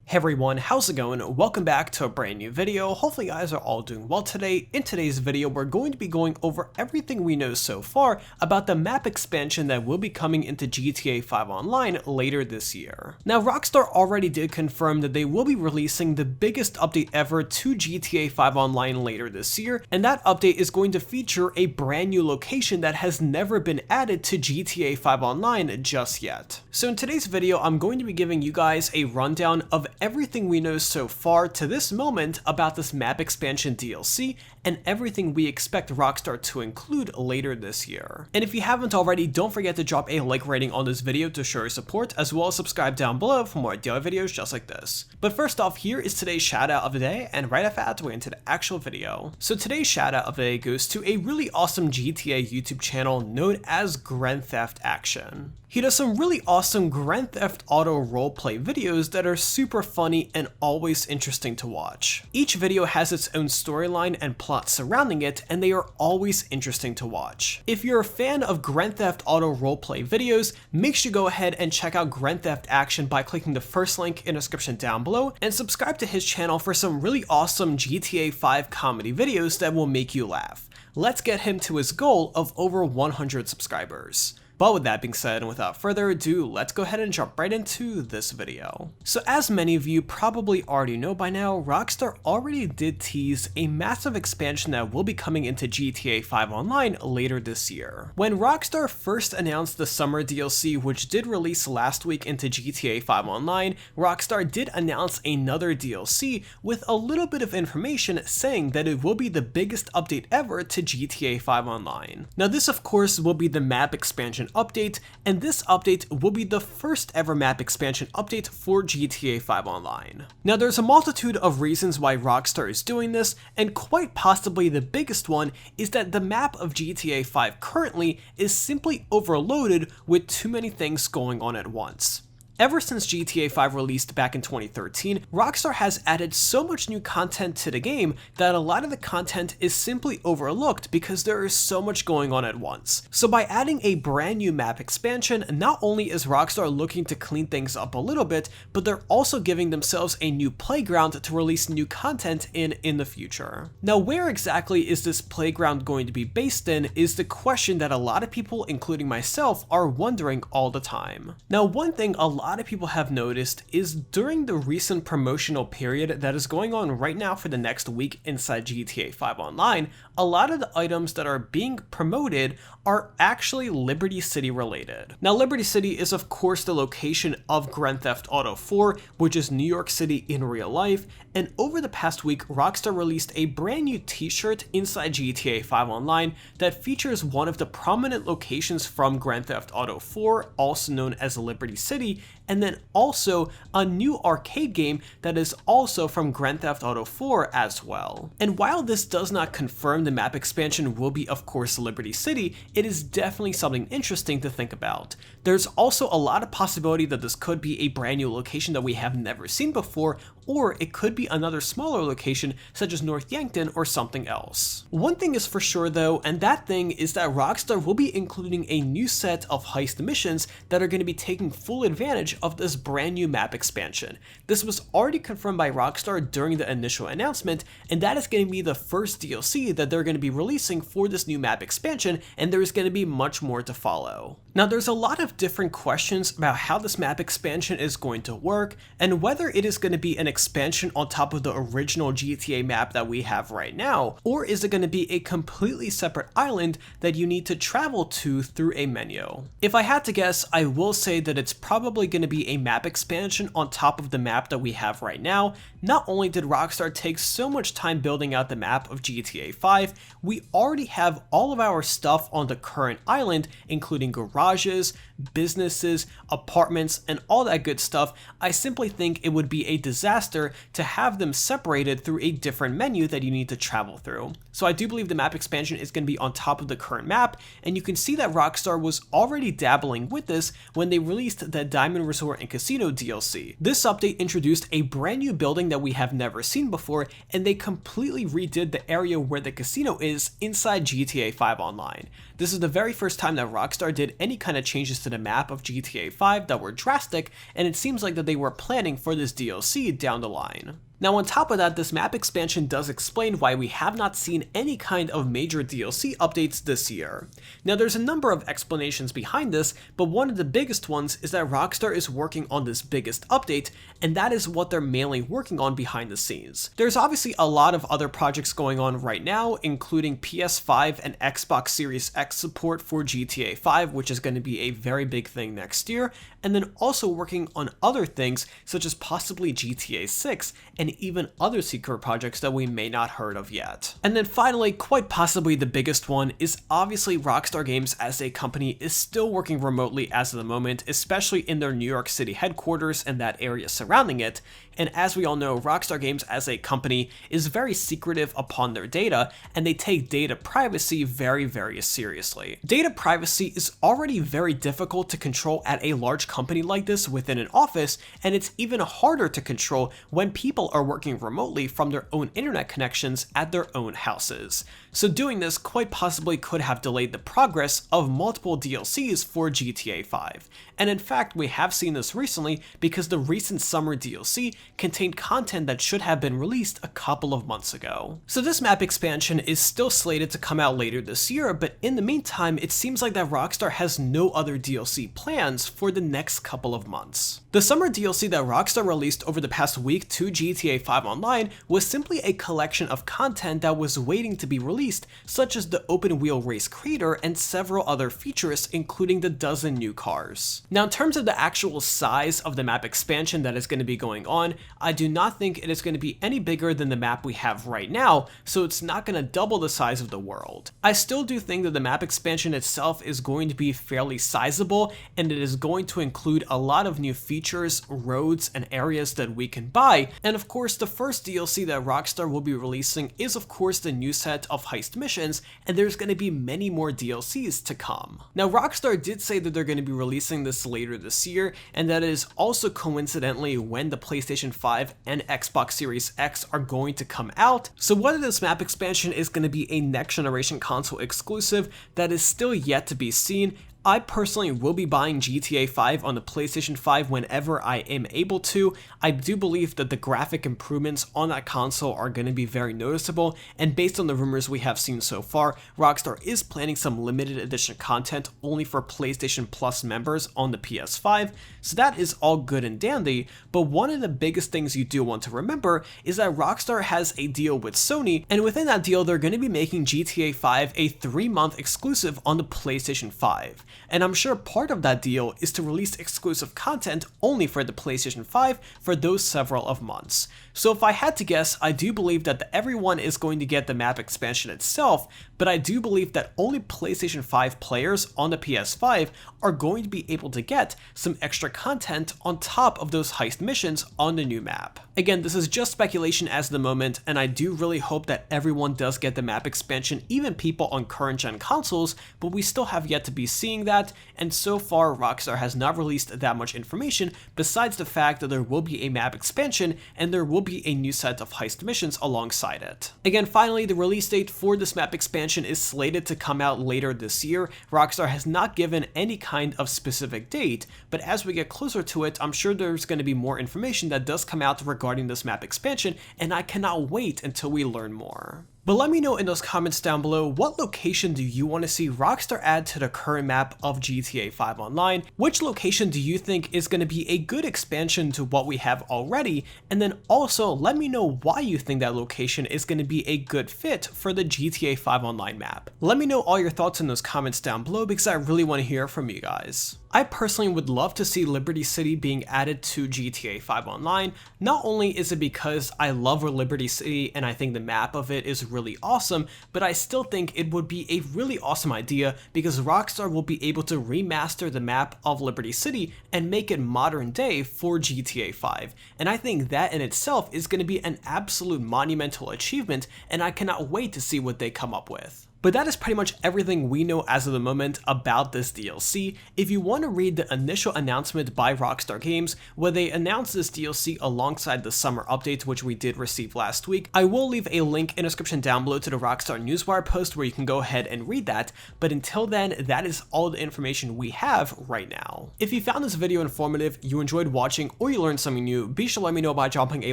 Hey everyone, how's it going? Welcome back to a brand new video. Hopefully you guys are all doing well today. In today's video, we're going to be going over everything we know so far about the map expansion that will be coming into GTA 5 Online later this year. Now, Rockstar already did confirm that they will be releasing the biggest update ever to GTA 5 Online later this year, and that update is going to feature a brand new location that has never been added to GTA 5 Online just yet. So in today's video, I'm going to be giving you guys a rundown of everything we know so far to this moment about this map expansion DLC and everything we expect Rockstar to include later this year. And if you haven't already, don't forget to drop a like rating on this video to show your support, as well as subscribe down below for more daily videos just like this. But first off, here is today's shoutout of the day, and right after that, we're into the actual video. So today's shoutout of the day goes to a really awesome GTA YouTube channel known as Grand Theft Action. He does some really awesome Grand Theft Auto roleplay videos that are super funny and always interesting to watch. Each video has its own storyline and plot surrounding it, and they are always interesting to watch. If you're a fan of Grand Theft Auto roleplay videos, make sure you go ahead and check out Grand Theft Action by clicking the first link in the description down below, and subscribe to his channel for some really awesome GTA 5 comedy videos that will make you laugh. Let's get him to his goal of over 100 subscribers. But with that being said, and without further ado, let's go ahead and jump right into this video. So as many of you probably already know by now, Rockstar already did tease a massive expansion that will be coming into GTA 5 Online later this year. When Rockstar first announced the summer DLC, which did release last week into GTA 5 Online, Rockstar did announce another DLC with a little bit of information saying that it will be the biggest update ever to GTA 5 Online. Now this of course will be the map expansion update, and this update will be the first ever map expansion update for GTA 5 Online. Now there's a multitude of reasons why Rockstar is doing this, and quite possibly the biggest one is that the map of GTA 5 currently is simply overloaded with too many things going on at once. Ever since GTA 5 released back in 2013, Rockstar has added so much new content to the game that a lot of the content is simply overlooked because there is so much going on at once. So by adding a brand new map expansion, not only is Rockstar looking to clean things up a little bit, but they're also giving themselves a new playground to release new content in the future. Now where exactly is this playground going to be based in is the question that a lot of people, including myself, are wondering all the time. Now one thing a lot of people have noticed is during the recent promotional period that is going on right now for the next week inside GTA 5 Online, a lot of the items that are being promoted are actually Liberty City related. Now Liberty City is of course the location of Grand Theft Auto 4, which is New York City in real life, and over the past week Rockstar released a brand new t-shirt inside GTA 5 Online that features one of the prominent locations from Grand Theft Auto 4, also known as Liberty City, and then also a new arcade game that is also from Grand Theft Auto 4 as well. And while this does not confirm the map expansion will be of course Liberty City, it is definitely something interesting to think about. There's also a lot of possibility that this could be a brand new location that we have never seen before, or it could be another smaller location such as North Yankton or something else. One thing is for sure though, and that thing is that Rockstar will be including a new set of heist missions that are going to be taking full advantage of this brand new map expansion. This was already confirmed by Rockstar during the initial announcement, and that is going to be the first DLC that they're going to be releasing for this new map expansion, and there's going to be much more to follow. Now there's a lot of different questions about how this map expansion is going to work, and whether it is going to be an expansion on top of the original GTA map that we have right now, or is it going to be a completely separate island that you need to travel to through a menu. If I had to guess, I will say that it's probably going to be a map expansion on top of the map that we have right now. Not only did Rockstar take so much time building out the map of GTA 5, we already have all of our stuff on the current island, including garages, businesses, apartments, and all that good stuff. I simply think it would be a disaster to have them separated through a different menu that you need to travel through. So I do believe the map expansion is going to be on top of the current map, and you can see that Rockstar was already dabbling with this when they released the Diamond Resort and Casino DLC. This update introduced a brand new building that we have never seen before, and they completely redid the area where the casino is inside GTA 5 Online. This is the very first time that Rockstar did any kind of changes to the map of GTA 5 that were drastic, and it seems like that they were planning for this DLC down the line. Now on top of that, this map expansion does explain why we have not seen any kind of major DLC updates this year. Now there's a number of explanations behind this, but one of the biggest ones is that Rockstar is working on this biggest update, and that is what they're mainly working on behind the scenes. There's obviously a lot of other projects going on right now, including PS5 and Xbox Series X support for GTA 5, which is going to be a very big thing next year, and then also working on other things such as possibly GTA 6 and even other secret projects that we may not heard of yet. And then finally, quite possibly the biggest one is obviously Rockstar Games as a company is still working remotely as of the moment, especially in their New York City headquarters and that area surrounding it. And as we all know, Rockstar Games as a company is very secretive upon their data, and they take data privacy very, very seriously. Data privacy is already very difficult to control at a large company like this within an office, and it's even harder to control when people are working remotely from their own internet connections at their own houses. So doing this quite possibly could have delayed the progress of multiple DLCs for GTA 5. And in fact, we have seen this recently because the recent summer DLC contained content that should have been released a couple of months ago. So this map expansion is still slated to come out later this year, but in the meantime, it seems like that Rockstar has no other DLC plans for the next couple of months. The summer DLC that Rockstar released over the past week to GTA 5 Online was simply a collection of content that was waiting to be released, such as the open wheel race creator and several other features, including the dozen new cars. Now in terms of the actual size of the map expansion that is going to be going on, I do not think it is going to be any bigger than the map we have right now, so it's not going to double the size of the world. I still do think that the map expansion itself is going to be fairly sizable, and it is going to include a lot of new features, roads, and areas that we can buy. And of course, the first DLC that Rockstar will be releasing is of course the new set of Heist Missions, and there's going to be many more DLCs to come. Now Rockstar did say that they're going to be releasing this later this year, and that is also coincidentally when the PlayStation 5 and Xbox Series X are going to come out. So whether this map expansion is going to be a next generation console exclusive, that is still yet to be seen. I personally will be buying GTA 5 on the PlayStation 5 whenever I am able to. I do believe that the graphic improvements on that console are going to be very noticeable, and based on the rumors we have seen so far, Rockstar is planning some limited edition content only for PlayStation Plus members on the PS5, so that is all good and dandy, but one of the biggest things you do want to remember is that Rockstar has a deal with Sony, and within that deal they're going to be making GTA 5 a 3-month exclusive on the PlayStation 5. And I'm sure part of that deal is to release exclusive content only for the PlayStation 5 for those several of months. So if I had to guess, I do believe that everyone is going to get the map expansion itself, but I do believe that only PlayStation 5 players on the PS5 are going to be able to get some extra content on top of those heist missions on the new map. Again, this is just speculation as of the moment, and I do really hope that everyone does get the map expansion, even people on current gen consoles, but we still have yet to be seeing that, and so far Rockstar has not released that much information besides the fact that there will be a map expansion and there will be a new set of heist missions alongside it. Again, finally, the release date for this map expansion is slated to come out later this year. Rockstar has not given any kind of specific date, but as we get closer to it, I'm sure there's going to be more information that does come out regarding this map expansion, and I cannot wait until we learn more. But let me know in those comments down below, what location do you want to see Rockstar add to the current map of GTA 5 Online? Which location do you think is going to be a good expansion to what we have already? And then also let me know why you think that location is going to be a good fit for the GTA 5 Online map. Let me know all your thoughts in those comments down below because I really want to hear from you guys. I personally would love to see Liberty City being added to GTA 5 Online. Not only is it because I love Liberty City and I think the map of it is really awesome, but I still think it would be a really awesome idea because Rockstar will be able to remaster the map of Liberty City and make it modern day for GTA 5. And I think that in itself is going to be an absolute monumental achievement, and I cannot wait to see what they come up with. But that is pretty much everything we know as of the moment about this DLC. If you want to read the initial announcement by Rockstar Games, where they announced this DLC alongside the summer update, which we did receive last week, I will leave a link in the description down below to the Rockstar Newswire post where you can go ahead and read that. But until then, that is all the information we have right now. If you found this video informative, you enjoyed watching, or you learned something new, be sure to let me know by dropping a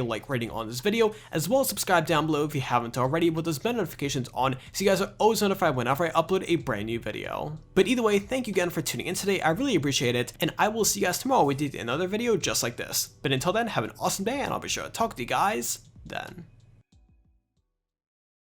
like rating on this video, as well as subscribe down below if you haven't already, with those bell notifications on so you guys are always notified whenever I upload a brand new video. But either way, thank you again for tuning in today, I really appreciate it, and I will see you guys tomorrow with another video just like this. But until then, have an awesome day, and I'll be sure to talk to you guys then.